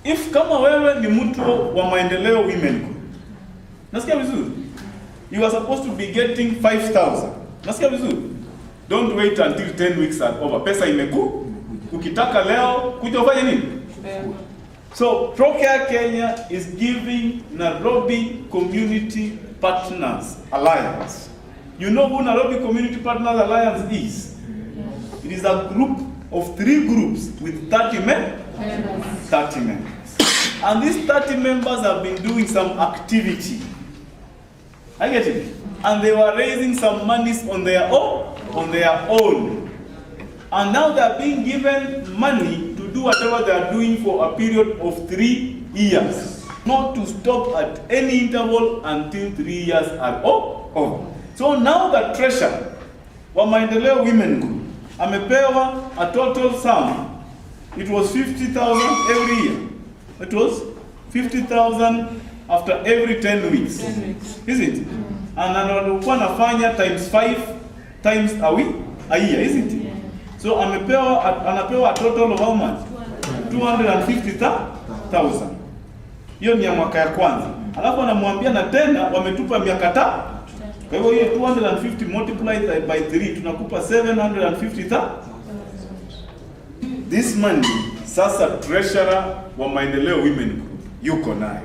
If kama wewe ni mtu wa Maendeleo Women Group, nasikia vizuri, you are supposed to be getting 5,000. Nasikia vizuri? Don't wait until 10 weeks are over. Pesa imeku. Ukitaka leo kuja ufanye nini? So Procare Kenya is giving Nairobi Community Partners Alliance. You know who Nairobi Community Partners Alliance is? It is a group of 3 groups with 30 members. And these 30 members have been doing some activity. I get it. And they were raising some monies on their own. And now they are being given money to do whatever they are doing for a period of 3 years. Not to stop at any interval until 3 years are over. So now the treasurer wa Maendeleo Women Group amepewa a total sum. It was 50,000 every year. It was 50,000 after every 10 weeks. 10 weeks. Is it? And anakuwa nafanya times 5 times a year, isn't it? So anapewa a total of how much? 250,000. Hiyo ni ya mwaka ya kwanza. Alafu anamwambia na tena wametupa miaka 3. Kwa hivyo hiyo 250 multiplied by 3 tunakupa 750,000. This money sasa treasurer wa Maendeleo Women Group yuko nayo.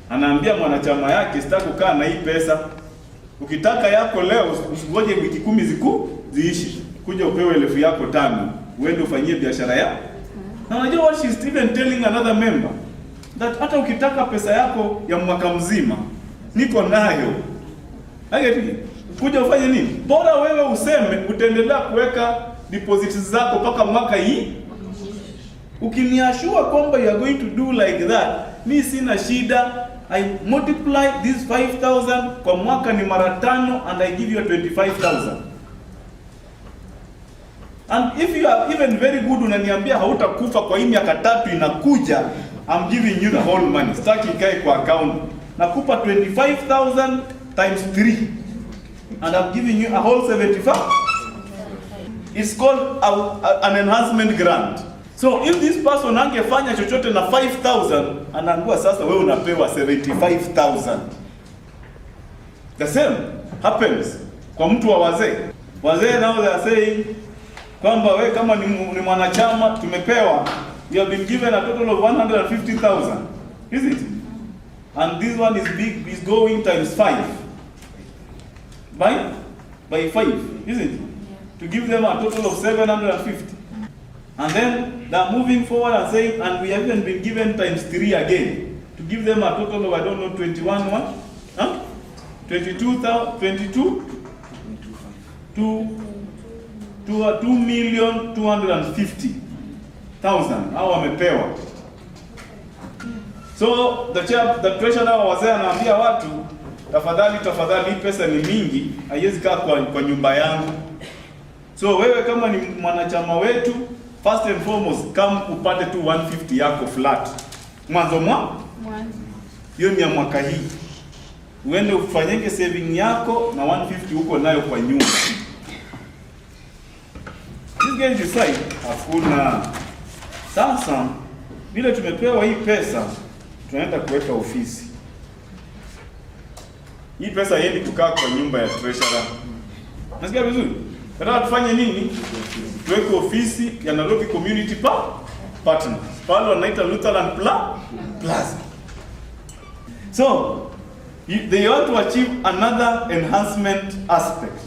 Anaambia mwanachama yake sitaki kukaa na hii pesa. Ukitaka yako leo usingoje wiki 10 ziishi. Kuja upewe 1,000 yako 5. Uende ufanyie biashara yako. Na unajua what she's even telling another member? That hata ukitaka pesa yako ya mwaka mzima niko nayo. Haigeti. Kuja ufanye nini? Bora wewe useme utaendelea kuweka deposits zako mpaka mwaka hii. Ukiniashua kwamba you are going to do like that, mi sina shida. I multiply this 5,000 kwa mwaka ni mara 5 and I give you 25,000. And if you are even very good, unaniambia hautakufa kwa hii miaka 3 inakuja, I'm giving you the whole money. Staki ikae kwa account. Nakupa 25,000 times 3 and I'm giving you a whole 75. It's called an enhancement grant. So if this person angefanya chochote na 5,000, anaangua sasa wewe unapewa 75,000. The same happens kwa mtu wa wazee. Wazee now they are saying kwamba wewe kama ni mwanachama tumepewa, you have been given a total of 150,000. Is it? And this one is going times 5. By 5, is it? To give them a total of 750. And then they are moving forward and saying, and we haven't been given times 3 again. To give them a total of, I don't know, 21 what? Huh? 22 to 2,250,000. Hao wamepewa. So the treasurer wazee anaambia watu, tafadhali hii pesa ni mingi, haiwezi kaa kwa nyumba yangu. So wewe kama ni mwanachama wetu, first and foremost, come upate tu 150 yako flat. Mwanzo hiyo ni ya mwaka hii. Uende ufanyeke saving yako na 150 huko nayo kwa nyumba. This guy decide hakuna. Sasa vile tumepewa hii pesa, tunaenda kuweka ofisi. Hii pesa haiendi kukaa kwa nyumba ya treasurer. Nasikia vizuri? Nataka tufanye nini? Tuweke ofisi ya Nairobi Community Partners. Pale wanaita Lutheran Plaza. So, they want to achieve another enhancement aspect.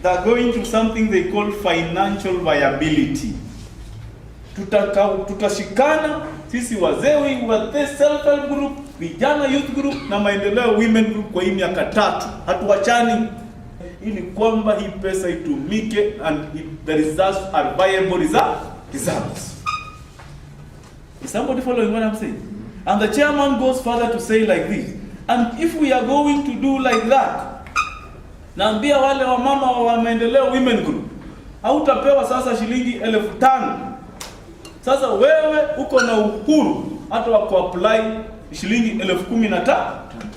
They are going to something they call financial viability. Tutashikana sisi wazee wa self-help group, vijana youth group na Maendeleo Women Group kwa hii miaka 3. Hatuachani ili kwamba hii pesa itumike and the results are viable results. Is somebody following what I'm saying? And the chairman goes further to say like this, and if we are going to do like that, naambia wale wa mama wa Maendeleo Women Group, hautapewa sasa shilingi 5,000. Sasa wewe uko na uhuru hata wa kuapply shilingi 15,000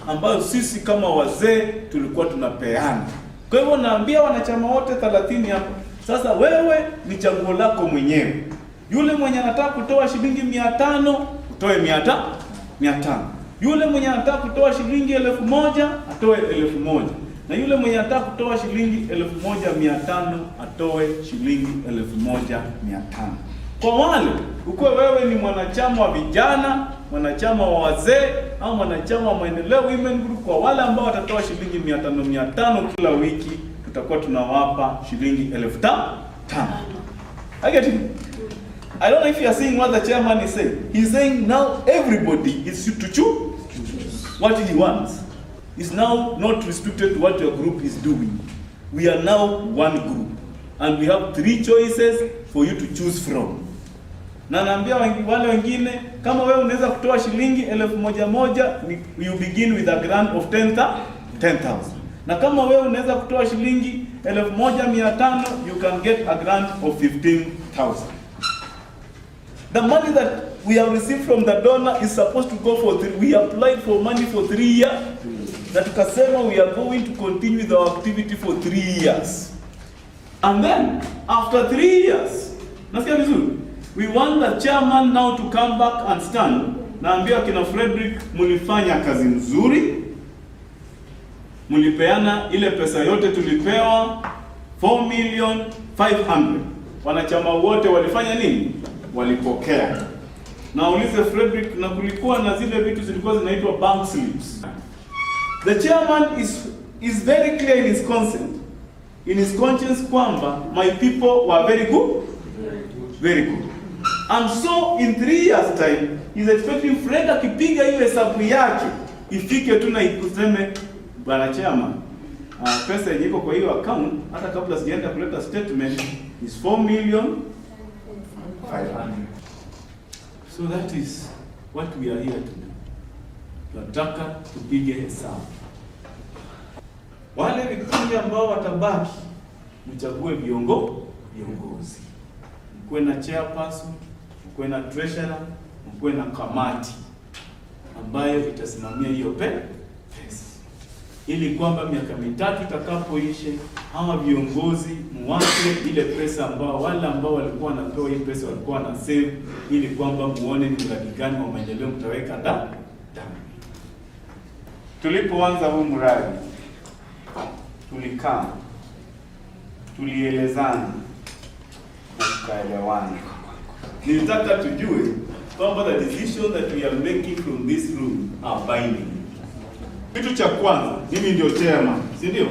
ambayo sisi kama wazee tulikuwa tunapeana. Kwa hivyo naambia wanachama wote 30 hapo, sasa wewe ni chaguo lako mwenyewe. Yule mwenye anataka kutoa shilingi 500 utoe 500. Yule mwenye anataka kutoa shilingi 1000 atoe 1000. Na yule mwenye anataka kutoa shilingi 1500 atoe shilingi 1500. Kwa wale ukiwa wewe ni mwanachama wa vijana, mwanachama wa wazee au mwanachama wa Maendeleo Women Group, kwa wale ambao watatoa shilingi 500 kila wiki, tutakuwa tunawapa shilingi 1500. I get it. I don't know if you are seeing what the chairman is saying. He's saying now everybody is to choose what he wants. It's now not restricted to what your group is doing. We are now one group and we have 3 choices for you to choose from. Na naambia wale wengine, kama wewe unaweza kutoa shilingi 1100, you begin with a grant of 10,000. Na kama wewe unaweza kutoa shilingi 1500, you can get a grant of 15,000. The money that we have received from the donor is supposed to go for 3. We applied for money for 3 years. Na tukasema we are going to continue with our activity for 3 years. And then after 3 years, nasikia vizuri, we want the chairman now to come back and stand. Naambia kina Frederick, mulifanya kazi nzuri. Mulipeana ile pesa yote tulipewa 4,500,000. Wanachama wote walifanya nini? Walipokea. Na ulize Frederick, na kulikuwa na zile vitu zilikuwa zinaitwa bank slips. The chairman is very clear in his consent, in his conscience kwamba my people were very good. Very good. And so in 3 years time, he's expecting Fred akipiga hiyo hesabu yake ifike tu na ikuseme, bwana chairman, pesa yenye iko kwa hiyo account hata kabla sijaenda kuleta statement is 4,500,000. So that is what we are here to do. Tunataka tupige hesabu. Wale vikundi ambao watabaki, mchague viongozi. Mkuwe na chairperson, mkuwe na treasurer, mkuwe na kamati ambayo itasimamia hiyo pesa, ili kwamba miaka 3 itakapoisha hawa viongozi muwache ile pesa ambao wale ambao walikuwa wanapewa hii pesa walikuwa na save, ili kwamba muone ni mradi gani wa maendeleo mtaweka ndani. Tulipoanza huu mradi, tulikaa, tulielezana, tukaelewana. Nilitaka tujue kwamba the decision that we are making from this room are binding. Kitu cha kwanza, mimi ndio chairman, si ndio?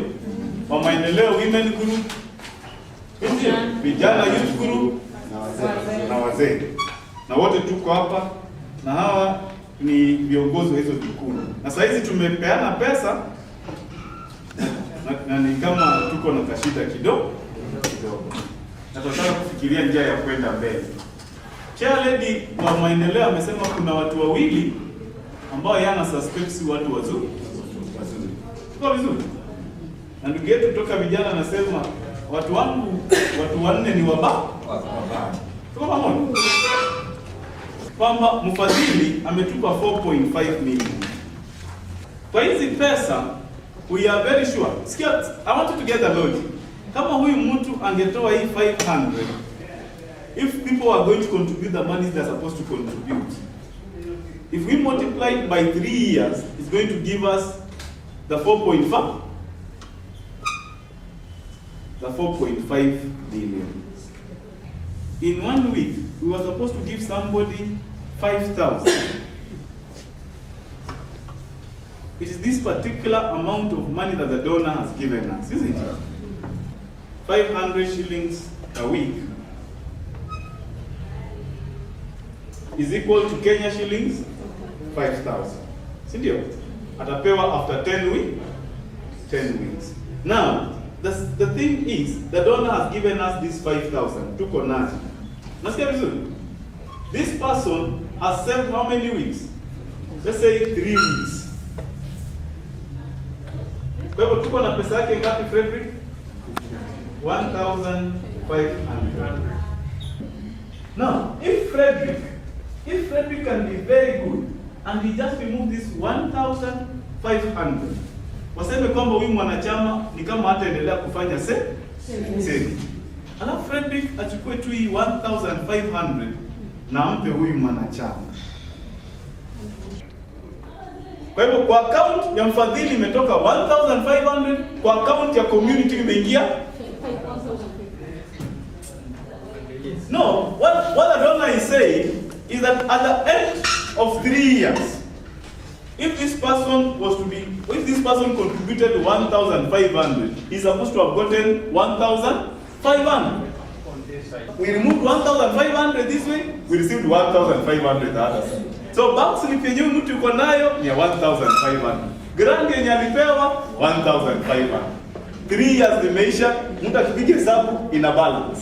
Wa Maendeleo Women Group, ndio vijana youth group na wazee. Na wote tuko hapa na hawa ni viongozi wa hizo vikundi. Na sasa hizi tumepeana pesa na ni kama tuko na kashida kidogo. Na tunataka kufikiria njia ya kwenda mbele. Chair lady wa Maendeleo amesema kuna watu wawili ambao yana suspects watu wazuri. Tuko vizuri. Na ndugu yetu kutoka vijana anasema watu 4 ni wabaya. Tuko pamoja. Kwamba mfadhili ametupa 4.5 million. Kwa hizi pesa we are very sure. I want you to get the logic. Kama huyu mtu angetoa hii 500, if people are going to contribute the money they are supposed to contribute, if we multiply it by 3 years, it's going to give us the 4.5 billion. In 1 week, we were supposed to give somebody 5,000. It is this particular amount of money that the donor has given us, isn't it? 500 shillings a week is equal to Kenya shillings 5,000. Sindio? Atapewa after 10 weeks. Now, the thing is, the donor has given us this 5,000. Tuko nazo. Nasikia vizuri? This person has served how many weeks? Let's say 3 weeks. Kwa hivyo tuko na pesa yake ngapi, Frederick? 1,500. Now, if Frederick can be very good and he just remove this 1,500, waseme kwamba huyu mwanachama ni kama hataendelea kufanya saving. Alafu Frederick achukue tu hii 1500 na ampe huyu mwanachama. Kwa hivyo kwa account ya mfadhili imetoka 1500, kwa account ya community imeingia. No, what the donor is saying is that at the end of 3 years, if this person contributed 1,500, he's supposed to have gotten 1,500. We removed 1,500 this way, we received 1,500 the other side. So bank slip yenyewe mtu yuko nayo ni 1,500. Grant yenye alipewa 1,500. 3 years zimeisha, mtu akipiga hesabu ina balance.